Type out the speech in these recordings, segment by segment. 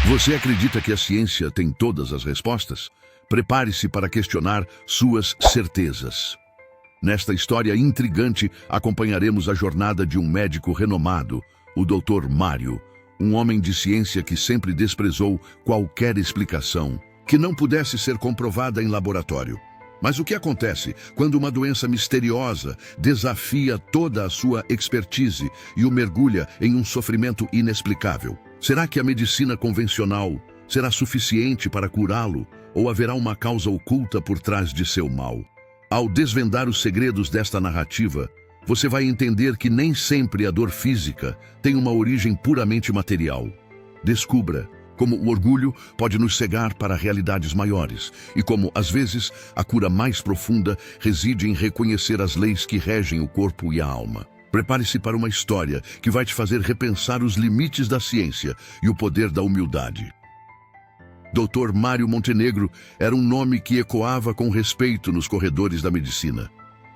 Você acredita que a ciência tem todas as respostas? Prepare-se para questionar suas certezas. Nesta história intrigante, acompanharemos a jornada de um médico renomado, o Dr. Mário, um homem de ciência que sempre desprezou qualquer explicação que não pudesse ser comprovada em laboratório. Mas o que acontece quando uma doença misteriosa desafia toda a sua expertise e o mergulha em um sofrimento inexplicável? Será que a medicina convencional será suficiente para curá-lo ou haverá uma causa oculta por trás de seu mal? Ao desvendar os segredos desta narrativa, você vai entender que nem sempre a dor física tem uma origem puramente material. Descubra como o orgulho pode nos cegar para realidades maiores e como, às vezes, a cura mais profunda reside em reconhecer as leis que regem o corpo e a alma. Prepare-se para uma história que vai te fazer repensar os limites da ciência e o poder da humildade. Dr. Mário Montenegro era um nome que ecoava com respeito nos corredores da medicina.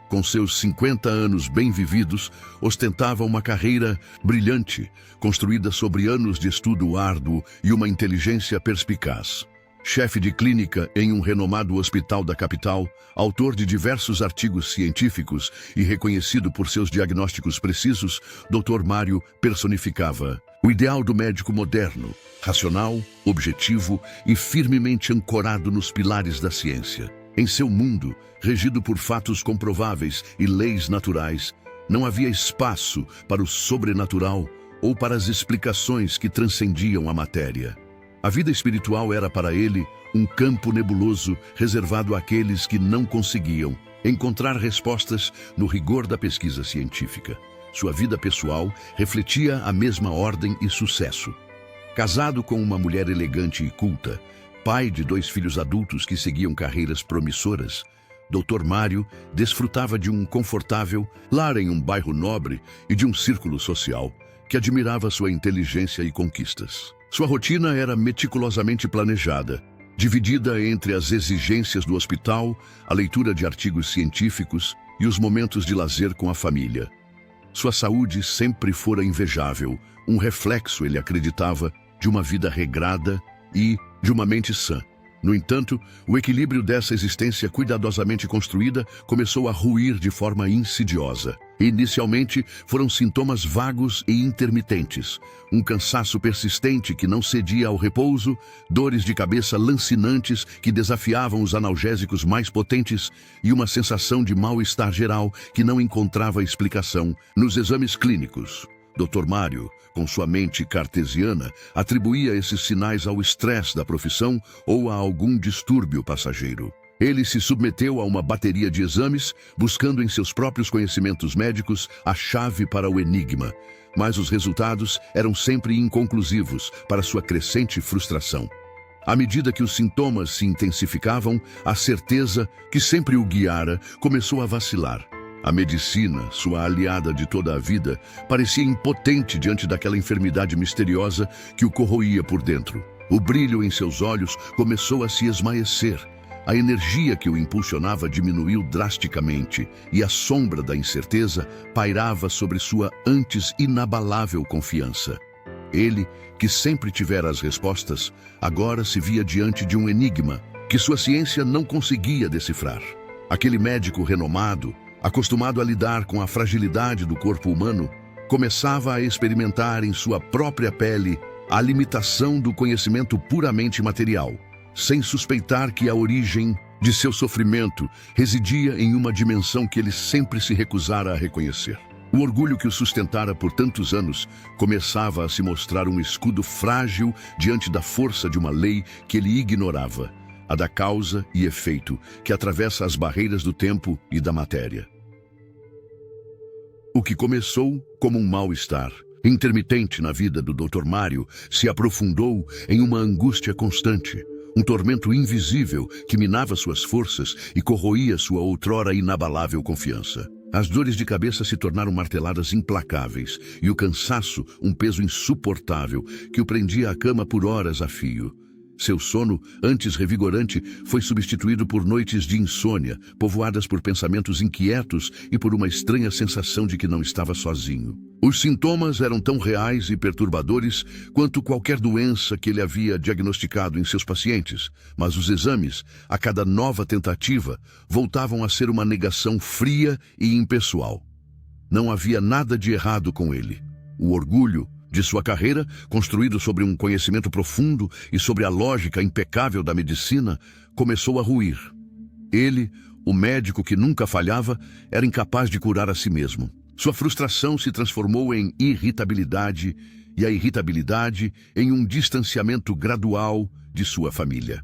Com seus 50 anos bem vividos, ostentava uma carreira brilhante, construída sobre anos de estudo árduo e uma inteligência perspicaz. Chefe de clínica em um renomado hospital da capital, autor de diversos artigos científicos e reconhecido por seus diagnósticos precisos, Dr. Mário personificava o ideal do médico moderno, racional, objetivo e firmemente ancorado nos pilares da ciência. Em seu mundo, regido por fatos comprováveis e leis naturais, não havia espaço para o sobrenatural ou para as explicações que transcendiam a matéria. A vida espiritual era para ele um campo nebuloso reservado àqueles que não conseguiam encontrar respostas no rigor da pesquisa científica. Sua vida pessoal refletia a mesma ordem e sucesso. Casado com uma mulher elegante e culta, pai de 2 filhos adultos que seguiam carreiras promissoras, Dr. Mário desfrutava de um confortável lar em um bairro nobre e de um círculo social que admirava sua inteligência e conquistas. Sua rotina era meticulosamente planejada, dividida entre as exigências do hospital, a leitura de artigos científicos e os momentos de lazer com a família. Sua saúde sempre fora invejável, um reflexo, ele acreditava, de uma vida regrada e de uma mente sã. No entanto, o equilíbrio dessa existência cuidadosamente construída começou a ruir de forma insidiosa. Inicialmente, foram sintomas vagos e intermitentes, um cansaço persistente que não cedia ao repouso, dores de cabeça lancinantes que desafiavam os analgésicos mais potentes e uma sensação de mal-estar geral que não encontrava explicação. Nos exames clínicos, Dr. Mário, com sua mente cartesiana, atribuía esses sinais ao estresse da profissão ou a algum distúrbio passageiro. Ele se submeteu a uma bateria de exames, buscando em seus próprios conhecimentos médicos a chave para o enigma, mas os resultados eram sempre inconclusivos para sua crescente frustração. À medida que os sintomas se intensificavam, a certeza que sempre o guiara começou a vacilar. A medicina, sua aliada de toda a vida, parecia impotente diante daquela enfermidade misteriosa que o corroía por dentro. O brilho em seus olhos começou a se esmaecer. A energia que o impulsionava diminuiu drasticamente e a sombra da incerteza pairava sobre sua antes inabalável confiança. Ele, que sempre tivera as respostas, agora se via diante de um enigma que sua ciência não conseguia decifrar. Aquele médico renomado, acostumado a lidar com a fragilidade do corpo humano, começava a experimentar em sua própria pele a limitação do conhecimento puramente material, sem suspeitar que a origem de seu sofrimento residia em uma dimensão que ele sempre se recusara a reconhecer. O orgulho que o sustentara por tantos anos começava a se mostrar um escudo frágil diante da força de uma lei que ele ignorava, a da causa e efeito que atravessa as barreiras do tempo e da matéria. O que começou como um mal-estar intermitente na vida do Dr. Mário se aprofundou em uma angústia constante, um tormento invisível que minava suas forças e corroía sua outrora inabalável confiança. As dores de cabeça se tornaram marteladas implacáveis e o cansaço um peso insuportável que o prendia à cama por horas a fio. Seu sono, antes revigorante, foi substituído por noites de insônia, povoadas por pensamentos inquietos e por uma estranha sensação de que não estava sozinho. Os sintomas eram tão reais e perturbadores quanto qualquer doença que ele havia diagnosticado em seus pacientes, mas os exames, a cada nova tentativa, voltavam a ser uma negação fria e impessoal. Não havia nada de errado com ele. O orgulho de sua carreira, construído sobre um conhecimento profundo e sobre a lógica impecável da medicina, começou a ruir. Ele, o médico que nunca falhava, era incapaz de curar a si mesmo. Sua frustração se transformou em irritabilidade e a irritabilidade em um distanciamento gradual de sua família.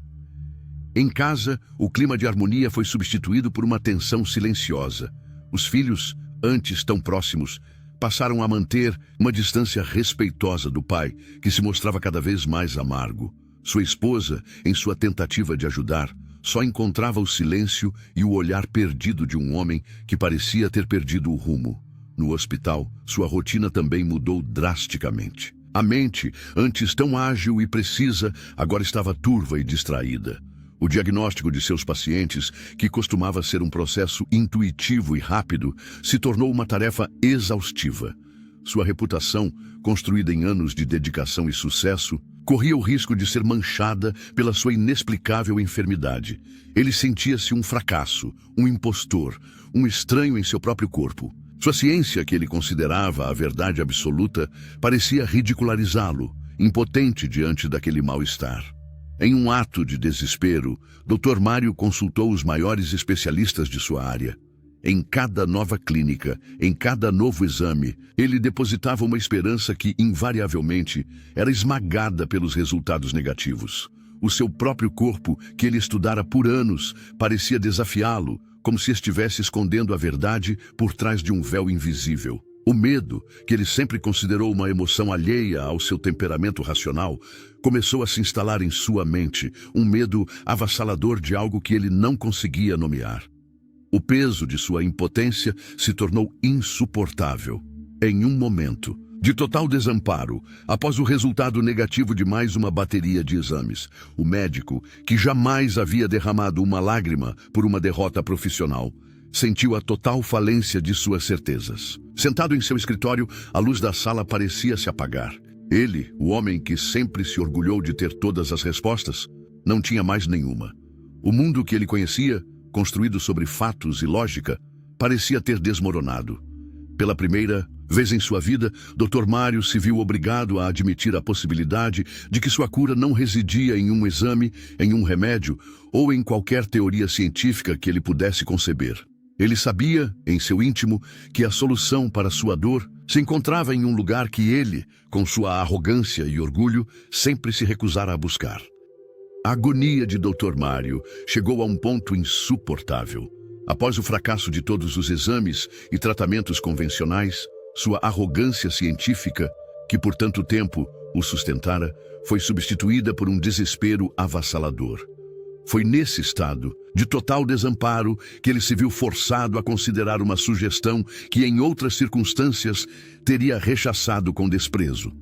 Em casa, o clima de harmonia foi substituído por uma tensão silenciosa. Os filhos, antes tão próximos, passaram a manter uma distância respeitosa do pai, que se mostrava cada vez mais amargo. Sua esposa, em sua tentativa de ajudar, só encontrava o silêncio e o olhar perdido de um homem que parecia ter perdido o rumo. No hospital, sua rotina também mudou drasticamente. A mente, antes tão ágil e precisa, agora estava turva e distraída. O diagnóstico de seus pacientes, que costumava ser um processo intuitivo e rápido, se tornou uma tarefa exaustiva. Sua reputação, construída em anos de dedicação e sucesso, corria o risco de ser manchada pela sua inexplicável enfermidade. Ele sentia-se um fracasso, um impostor, um estranho em seu próprio corpo. Sua ciência, que ele considerava a verdade absoluta, parecia ridicularizá-lo, impotente diante daquele mal-estar. Em um ato de desespero, Dr. Mário consultou os maiores especialistas de sua área. Em cada nova clínica, em cada novo exame, ele depositava uma esperança que, invariavelmente, era esmagada pelos resultados negativos. O seu próprio corpo, que ele estudara por anos, parecia desafiá-lo, como se estivesse escondendo a verdade por trás de um véu invisível. O medo, que ele sempre considerou uma emoção alheia ao seu temperamento racional, começou a se instalar em sua mente, um medo avassalador de algo que ele não conseguia nomear. O peso de sua impotência se tornou insuportável. Em um momento de total desamparo, após o resultado negativo de mais uma bateria de exames, o médico, que jamais havia derramado uma lágrima por uma derrota profissional, sentiu a total falência de suas certezas. Sentado em seu escritório, a luz da sala parecia se apagar. Ele, o homem que sempre se orgulhou de ter todas as respostas, não tinha mais nenhuma. O mundo que ele conhecia, construído sobre fatos e lógica, parecia ter desmoronado. Pela primeira vez em sua vida, Dr. Mário se viu obrigado a admitir a possibilidade de que sua cura não residia em um exame, em um remédio ou em qualquer teoria científica que ele pudesse conceber. Ele sabia, em seu íntimo, que a solução para sua dor se encontrava em um lugar que ele, com sua arrogância e orgulho, sempre se recusara a buscar. A agonia de Dr. Mário chegou a um ponto insuportável. Após o fracasso de todos os exames e tratamentos convencionais, sua arrogância científica, que por tanto tempo o sustentara, foi substituída por um desespero avassalador. Foi nesse estado de total desamparo que ele se viu forçado a considerar uma sugestão que em outras circunstâncias teria rechaçado com desprezo.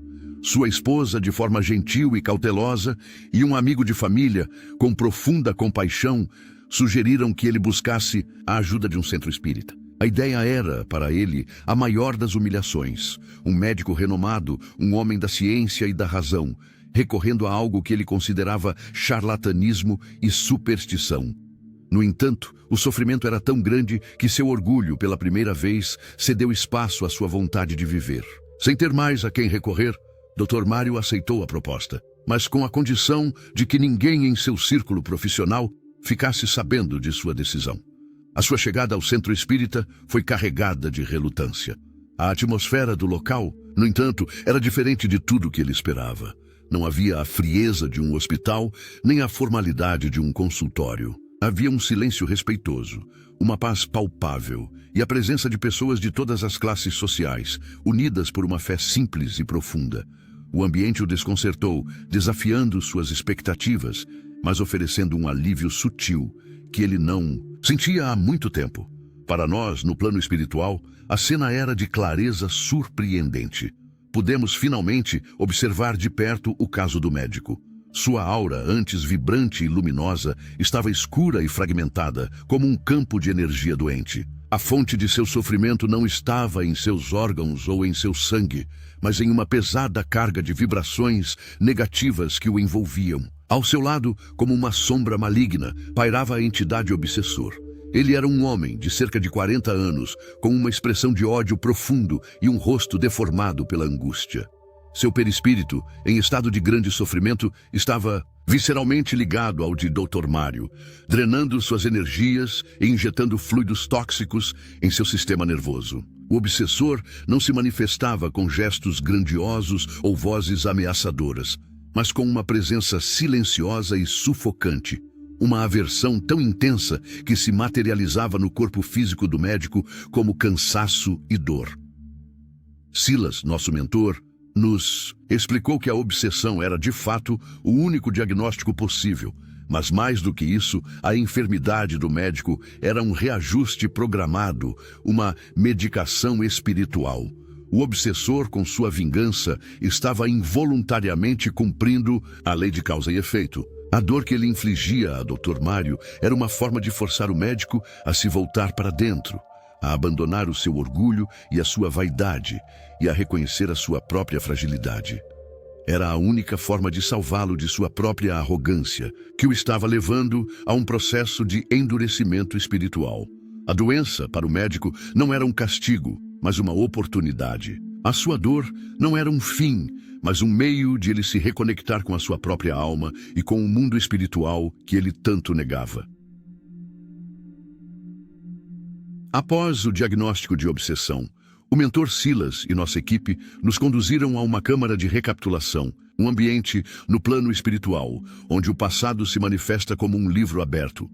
Sua esposa, de forma gentil e cautelosa, e um amigo de família, com profunda compaixão, sugeriram que ele buscasse a ajuda de um centro espírita. A ideia era, para ele, a maior das humilhações. Um médico renomado, um homem da ciência e da razão, recorrendo a algo que ele considerava charlatanismo e superstição. No entanto, o sofrimento era tão grande que seu orgulho, pela primeira vez, cedeu espaço à sua vontade de viver. Sem ter mais a quem recorrer, Dr. Mário aceitou a proposta, mas com a condição de que ninguém em seu círculo profissional ficasse sabendo de sua decisão. A sua chegada ao centro espírita foi carregada de relutância. A atmosfera do local, no entanto, era diferente de tudo que ele esperava. Não havia a frieza de um hospital, nem a formalidade de um consultório. Havia um silêncio respeitoso, uma paz palpável e a presença de pessoas de todas as classes sociais, unidas por uma fé simples e profunda. O ambiente o desconcertou, desafiando suas expectativas, mas oferecendo um alívio sutil que ele não sentia há muito tempo. Para nós, no plano espiritual, a cena era de clareza surpreendente. Pudemos finalmente observar de perto o caso do médico. Sua aura, antes vibrante e luminosa, estava escura e fragmentada, como um campo de energia doente. A fonte de seu sofrimento não estava em seus órgãos ou em seu sangue, mas em uma pesada carga de vibrações negativas que o envolviam. Ao seu lado, como uma sombra maligna, pairava a entidade obsessor. Ele era um homem de cerca de 40 anos, com uma expressão de ódio profundo e um rosto deformado pela angústia. Seu perispírito, em estado de grande sofrimento, estava visceralmente ligado ao de Dr. Mário, drenando suas energias e injetando fluidos tóxicos em seu sistema nervoso. O obsessor não se manifestava com gestos grandiosos ou vozes ameaçadoras, mas com uma presença silenciosa e sufocante. Uma aversão tão intensa que se materializava no corpo físico do médico como cansaço e dor. Silas, nosso mentor, nos explicou que a obsessão era, de fato, o único diagnóstico possível, mas mais do que isso, a enfermidade do médico era um reajuste programado, uma medicação espiritual. O obsessor, com sua vingança, estava involuntariamente cumprindo a lei de causa e efeito. A dor que ele infligia a Dr. Mário era uma forma de forçar o médico a se voltar para dentro, a abandonar o seu orgulho e a sua vaidade e a reconhecer a sua própria fragilidade. Era a única forma de salvá-lo de sua própria arrogância, que o estava levando a um processo de endurecimento espiritual. A doença, para o médico, não era um castigo, mas uma oportunidade. A sua dor não era um fim, mas um meio de ele se reconectar com a sua própria alma e com o mundo espiritual que ele tanto negava. Após o diagnóstico de obsessão, o mentor Silas e nossa equipe nos conduziram a uma câmara de recapitulação, um ambiente no plano espiritual, onde o passado se manifesta como um livro aberto.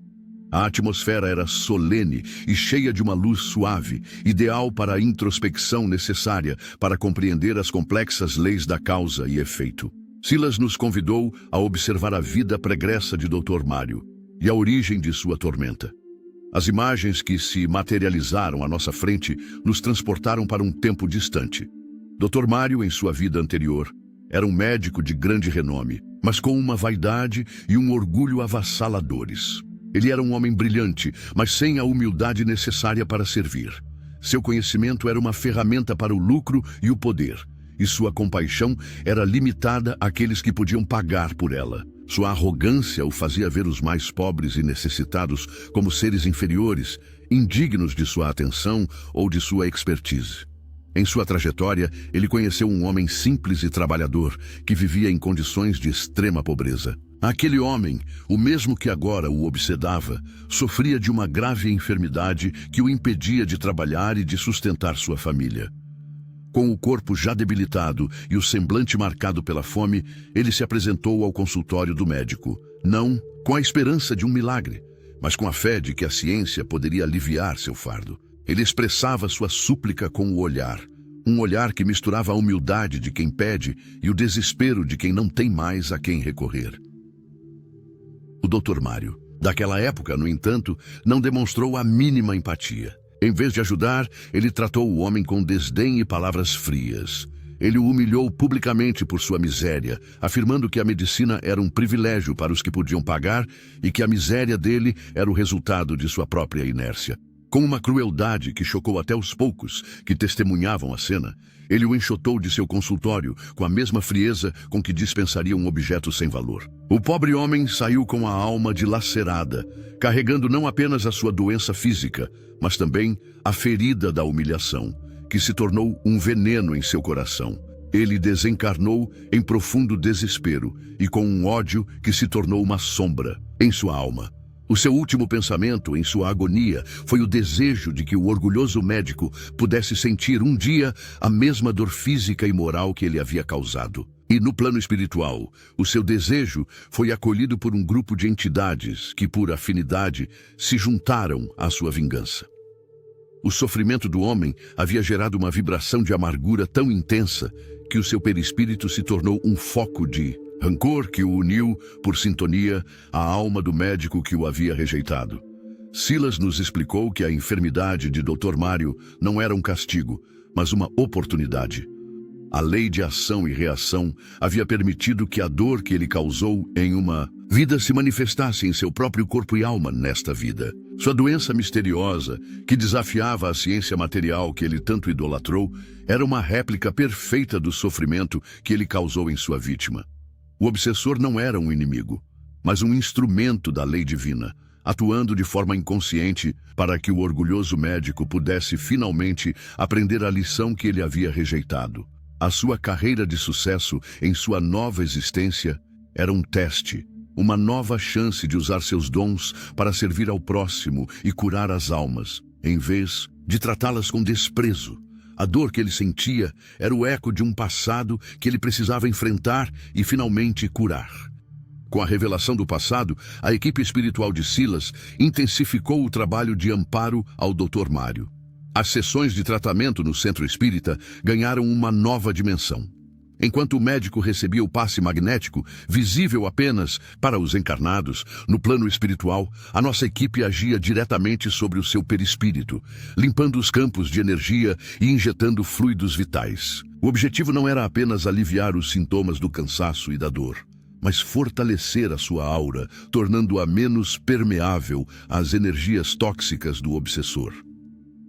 A atmosfera era solene e cheia de uma luz suave, ideal para a introspecção necessária para compreender as complexas leis da causa e efeito. Silas nos convidou a observar a vida pregressa de Dr. Mário e a origem de sua tormenta. As imagens que se materializaram à nossa frente nos transportaram para um tempo distante. Dr. Mário, em sua vida anterior, era um médico de grande renome, mas com uma vaidade e um orgulho avassaladores. Ele era um homem brilhante, mas sem a humildade necessária para servir. Seu conhecimento era uma ferramenta para o lucro e o poder, e sua compaixão era limitada àqueles que podiam pagar por ela. Sua arrogância o fazia ver os mais pobres e necessitados como seres inferiores, indignos de sua atenção ou de sua expertise. Em sua trajetória, ele conheceu um homem simples e trabalhador que vivia em condições de extrema pobreza. Aquele homem, o mesmo que agora o obsedava, sofria de uma grave enfermidade que o impedia de trabalhar e de sustentar sua família. Com o corpo já debilitado e o semblante marcado pela fome, ele se apresentou ao consultório do médico, não com a esperança de um milagre, mas com a fé de que a ciência poderia aliviar seu fardo. Ele expressava sua súplica com o olhar, um olhar que misturava a humildade de quem pede e o desespero de quem não tem mais a quem recorrer. O Dr. Mário, daquela época, no entanto, não demonstrou a mínima empatia. Em vez de ajudar, ele tratou o homem com desdém e palavras frias. Ele o humilhou publicamente por sua miséria, afirmando que a medicina era um privilégio para os que podiam pagar e que a miséria dele era o resultado de sua própria inércia. Com uma crueldade que chocou até os poucos que testemunhavam a cena, ele o enxotou de seu consultório com a mesma frieza com que dispensaria um objeto sem valor. O pobre homem saiu com a alma dilacerada, carregando não apenas a sua doença física, mas também a ferida da humilhação, que se tornou um veneno em seu coração. Ele desencarnou em profundo desespero e com um ódio que se tornou uma sombra em sua alma. O seu último pensamento, em sua agonia, foi o desejo de que o orgulhoso médico pudesse sentir um dia a mesma dor física e moral que ele havia causado. E no plano espiritual, o seu desejo foi acolhido por um grupo de entidades que, por afinidade, se juntaram à sua vingança. O sofrimento do homem havia gerado uma vibração de amargura tão intensa que o seu perispírito se tornou um foco de rancor que o uniu, por sintonia, à alma do médico que o havia rejeitado. Silas nos explicou que a enfermidade de Dr. Mário não era um castigo, mas uma oportunidade. A lei de ação e reação havia permitido que a dor que ele causou em uma vida se manifestasse em seu próprio corpo e alma nesta vida. Sua doença misteriosa, que desafiava a ciência material que ele tanto idolatrou, era uma réplica perfeita do sofrimento que ele causou em sua vítima. O obsessor não era um inimigo, mas um instrumento da lei divina, atuando de forma inconsciente para que o orgulhoso médico pudesse finalmente aprender a lição que ele havia rejeitado. A sua carreira de sucesso em sua nova existência era um teste, uma nova chance de usar seus dons para servir ao próximo e curar as almas, em vez de tratá-las com desprezo. A dor que ele sentia era o eco de um passado que ele precisava enfrentar e finalmente curar. Com a revelação do passado, a equipe espiritual de Silas intensificou o trabalho de amparo ao Dr. Mário. As sessões de tratamento no centro espírita ganharam uma nova dimensão. Enquanto o médico recebia o passe magnético, visível apenas para os encarnados, no plano espiritual, a nossa equipe agia diretamente sobre o seu perispírito, limpando os campos de energia e injetando fluidos vitais. O objetivo não era apenas aliviar os sintomas do cansaço e da dor, mas fortalecer a sua aura, tornando-a menos permeável às energias tóxicas do obsessor.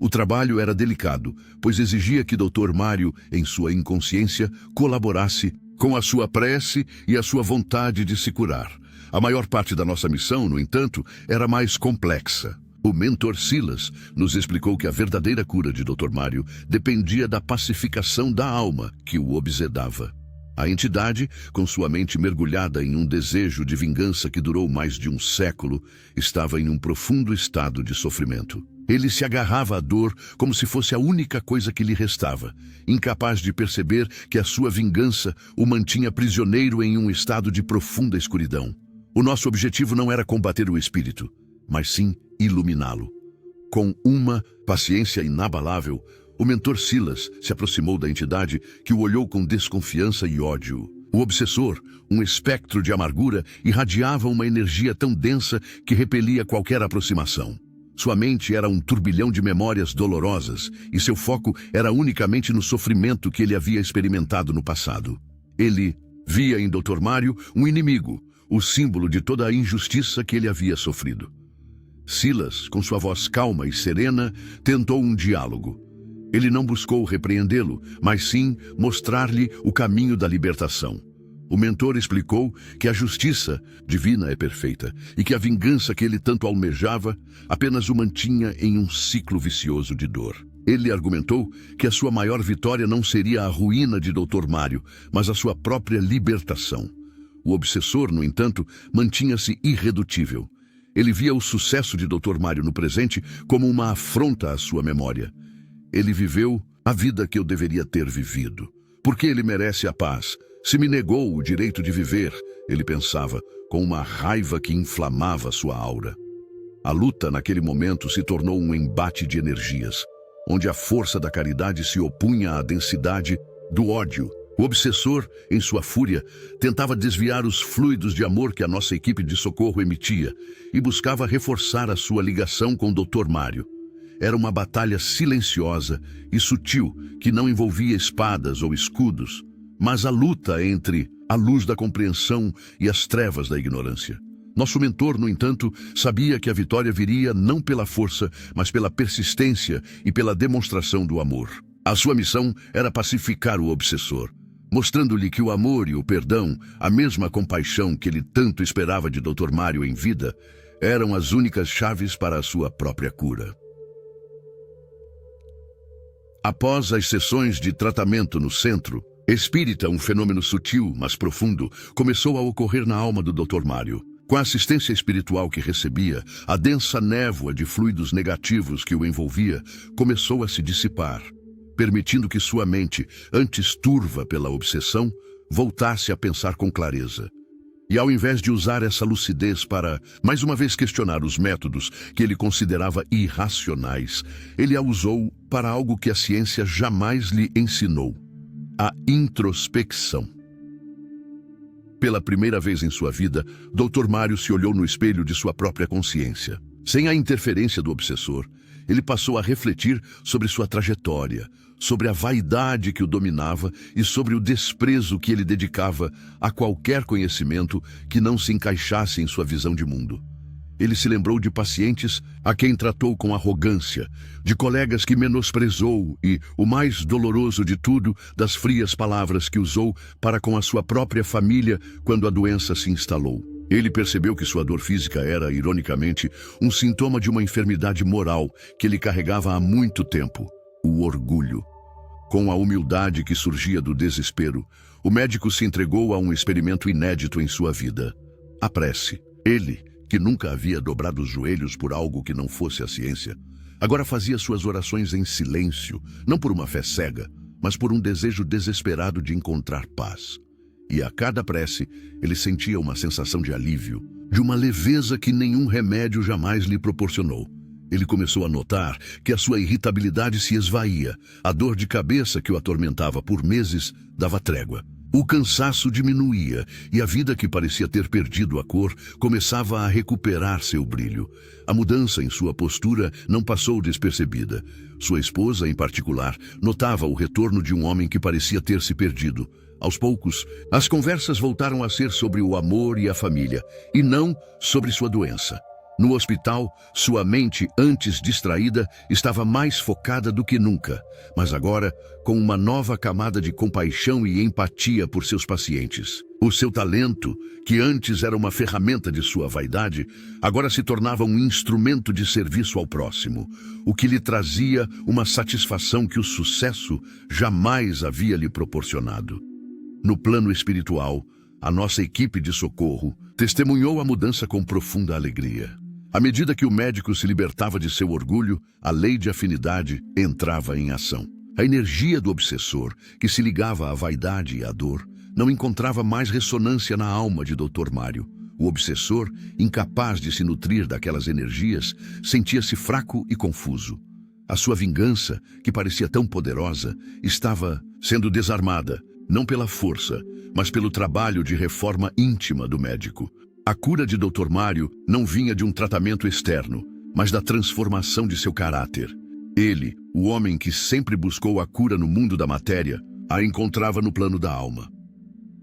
O trabalho era delicado, pois exigia que Dr. Mário, em sua inconsciência, colaborasse com a sua prece e a sua vontade de se curar. A maior parte da nossa missão, no entanto, era mais complexa. O mentor Silas nos explicou que a verdadeira cura de Dr. Mário dependia da pacificação da alma que o obsedava. A entidade, com sua mente mergulhada em um desejo de vingança que durou mais de um século, estava em um profundo estado de sofrimento. Ele se agarrava à dor como se fosse a única coisa que lhe restava, incapaz de perceber que a sua vingança o mantinha prisioneiro em um estado de profunda escuridão. O nosso objetivo não era combater o espírito, mas sim iluminá-lo. Com uma paciência inabalável, o mentor Silas se aproximou da entidade, que o olhou com desconfiança e ódio. O obsessor, um espectro de amargura, irradiava uma energia tão densa que repelia qualquer aproximação. Sua mente era um turbilhão de memórias dolorosas e seu foco era unicamente no sofrimento que ele havia experimentado no passado. Ele via em Dr. Mário um inimigo, o símbolo de toda a injustiça que ele havia sofrido. Silas, com sua voz calma e serena, tentou um diálogo. Ele não buscou repreendê-lo, mas sim mostrar-lhe o caminho da libertação. O mentor explicou que a justiça divina é perfeita e que a vingança que ele tanto almejava apenas o mantinha em um ciclo vicioso de dor. Ele argumentou que a sua maior vitória não seria a ruína de Dr. Mário, mas a sua própria libertação. O obsessor, no entanto, mantinha-se irredutível. Ele via o sucesso de Dr. Mário no presente como uma afronta à sua memória. Ele viveu a vida que eu deveria ter vivido. Por que ele merece a paz? Se me negou o direito de viver, ele pensava, com uma raiva que inflamava sua aura. A luta naquele momento se tornou um embate de energias, onde a força da caridade se opunha à densidade do ódio. O obsessor, em sua fúria, tentava desviar os fluidos de amor que a nossa equipe de socorro emitia e buscava reforçar a sua ligação com o Dr. Mário. Era uma batalha silenciosa e sutil que não envolvia espadas ou escudos, mas a luta entre a luz da compreensão e as trevas da ignorância. Nosso mentor, no entanto, sabia que a vitória viria não pela força, mas pela persistência e pela demonstração do amor. A sua missão era pacificar o obsessor, mostrando-lhe que o amor e o perdão, a mesma compaixão que ele tanto esperava de Dr. Mário em vida, eram as únicas chaves para a sua própria cura. Após as sessões de tratamento no centro espírita, um fenômeno sutil, mas profundo, começou a ocorrer na alma do Dr. Mário. Com a assistência espiritual que recebia, a densa névoa de fluidos negativos que o envolvia começou a se dissipar, permitindo que sua mente, antes turva pela obsessão, voltasse a pensar com clareza. E ao invés de usar essa lucidez para, mais uma vez, questionar os métodos que ele considerava irracionais, ele a usou para algo que a ciência jamais lhe ensinou: a introspecção. Pela primeira vez em sua vida, Dr. Mário se olhou no espelho de sua própria consciência. Sem a interferência do obsessor, ele passou a refletir sobre sua trajetória, sobre a vaidade que o dominava e sobre o desprezo que ele dedicava a qualquer conhecimento que não se encaixasse em sua visão de mundo. Ele se lembrou de pacientes a quem tratou com arrogância, de colegas que menosprezou e, o mais doloroso de tudo, das frias palavras que usou para com a sua própria família quando a doença se instalou. Ele percebeu que sua dor física era, ironicamente, um sintoma de uma enfermidade moral que ele carregava há muito tempo: o orgulho. Com a humildade que surgia do desespero, o médico se entregou a um experimento inédito em sua vida: a prece. Ele, que nunca havia dobrado os joelhos por algo que não fosse a ciência, agora fazia suas orações em silêncio, não por uma fé cega, mas por um desejo desesperado de encontrar paz. E a cada prece, ele sentia uma sensação de alívio, de uma leveza que nenhum remédio jamais lhe proporcionou. Ele começou a notar que a sua irritabilidade se esvaía, a dor de cabeça que o atormentava por meses dava trégua. O cansaço diminuía e a vida que parecia ter perdido a cor começava a recuperar seu brilho. A mudança em sua postura não passou despercebida. Sua esposa, em particular, notava o retorno de um homem que parecia ter se perdido. Aos poucos, as conversas voltaram a ser sobre o amor e a família, e não sobre sua doença. No hospital, sua mente, antes distraída, estava mais focada do que nunca, mas agora com uma nova camada de compaixão e empatia por seus pacientes. O seu talento, que antes era uma ferramenta de sua vaidade, agora se tornava um instrumento de serviço ao próximo, o que lhe trazia uma satisfação que o sucesso jamais havia lhe proporcionado. No plano espiritual, a nossa equipe de socorro testemunhou a mudança com profunda alegria. À medida que o médico se libertava de seu orgulho, a lei de afinidade entrava em ação. A energia do obsessor, que se ligava à vaidade e à dor, não encontrava mais ressonância na alma de Dr. Mário. O obsessor, incapaz de se nutrir daquelas energias, sentia-se fraco e confuso. A sua vingança, que parecia tão poderosa, estava sendo desarmada, não pela força, mas pelo trabalho de reforma íntima do médico. A cura de Dr. Mário não vinha de um tratamento externo, mas da transformação de seu caráter. Ele, o homem que sempre buscou a cura no mundo da matéria, a encontrava no plano da alma.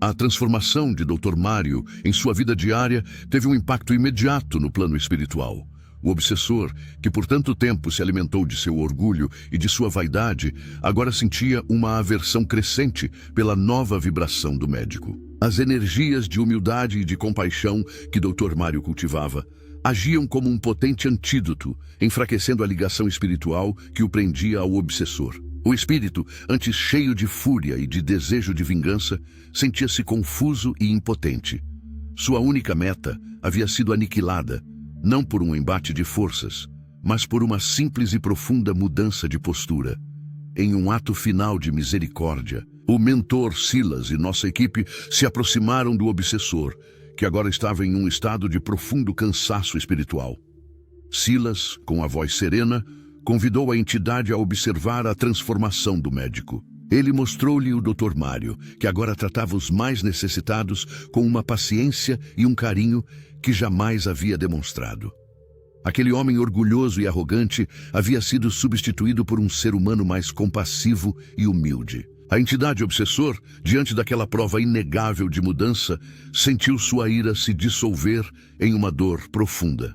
A transformação de Dr. Mário em sua vida diária teve um impacto imediato no plano espiritual. O obsessor, que por tanto tempo se alimentou de seu orgulho e de sua vaidade, agora sentia uma aversão crescente pela nova vibração do médico. As energias de humildade e de compaixão que Dr. Mário cultivava agiam como um potente antídoto, enfraquecendo a ligação espiritual que o prendia ao obsessor. O espírito, antes cheio de fúria e de desejo de vingança, sentia-se confuso e impotente. Sua única meta havia sido aniquilada, não por um embate de forças, mas por uma simples e profunda mudança de postura. Em um ato final de misericórdia, o mentor Silas e nossa equipe se aproximaram do obsessor, que agora estava em um estado de profundo cansaço espiritual. Silas, com a voz serena, convidou a entidade a observar a transformação do médico. Ele mostrou-lhe o Dr. Mário, que agora tratava os mais necessitados com uma paciência e um carinho que jamais havia demonstrado. Aquele homem orgulhoso e arrogante havia sido substituído por um ser humano mais compassivo e humilde. A entidade obsessor, diante daquela prova inegável de mudança, sentiu sua ira se dissolver em uma dor profunda.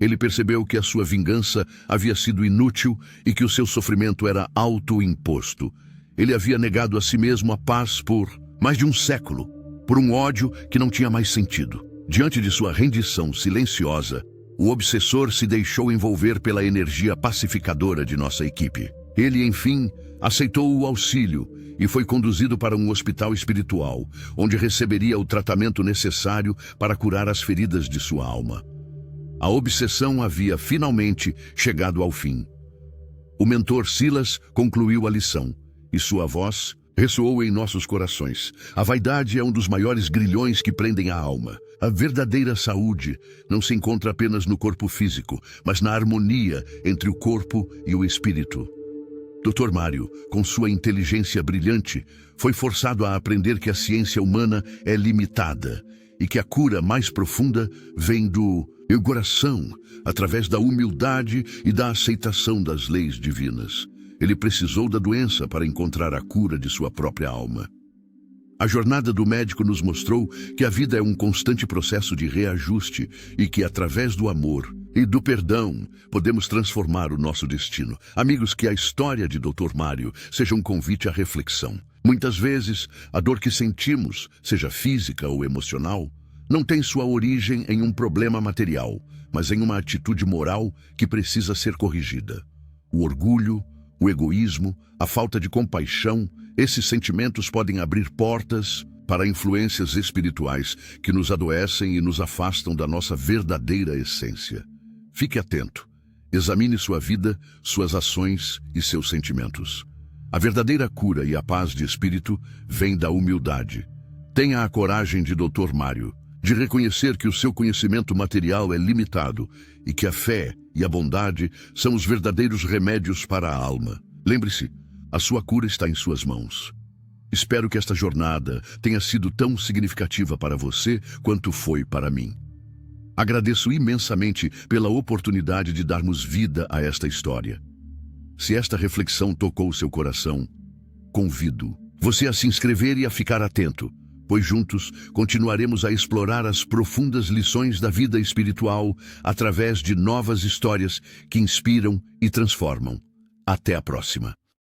Ele percebeu que a sua vingança havia sido inútil e que o seu sofrimento era autoimposto. Ele havia negado a si mesmo a paz por mais de um século, por um ódio que não tinha mais sentido. Diante de sua rendição silenciosa, o obsessor se deixou envolver pela energia pacificadora de nossa equipe. Ele, enfim, aceitou o auxílio e foi conduzido para um hospital espiritual, onde receberia o tratamento necessário para curar as feridas de sua alma. A obsessão havia finalmente chegado ao fim. O mentor Silas concluiu a lição, e sua voz ressoou em nossos corações. A vaidade é um dos maiores grilhões que prendem a alma. A verdadeira saúde não se encontra apenas no corpo físico, mas na harmonia entre o corpo e o espírito. Dr. Mário, com sua inteligência brilhante, foi forçado a aprender que a ciência humana é limitada e que a cura mais profunda vem do coração, através da humildade e da aceitação das leis divinas. Ele precisou da doença para encontrar a cura de sua própria alma. A jornada do médico nos mostrou que a vida é um constante processo de reajuste e que, através do amor e do perdão, podemos transformar o nosso destino. Amigos, que a história de Dr. Mário seja um convite à reflexão. Muitas vezes, a dor que sentimos, seja física ou emocional, não tem sua origem em um problema material, mas em uma atitude moral que precisa ser corrigida. O orgulho, o egoísmo, a falta de compaixão, esses sentimentos podem abrir portas para influências espirituais que nos adoecem e nos afastam da nossa verdadeira essência. Fique atento. Examine sua vida, suas ações e seus sentimentos. A verdadeira cura e a paz de espírito vem da humildade. Tenha a coragem de Dr. Mário, de reconhecer que o seu conhecimento material é limitado e que a fé e a bondade são os verdadeiros remédios para a alma. Lembre-se, a sua cura está em suas mãos. Espero que esta jornada tenha sido tão significativa para você quanto foi para mim. Agradeço imensamente pela oportunidade de darmos vida a esta história. Se esta reflexão tocou seu coração, convido você a se inscrever e a ficar atento, pois juntos continuaremos a explorar as profundas lições da vida espiritual através de novas histórias que inspiram e transformam. Até a próxima.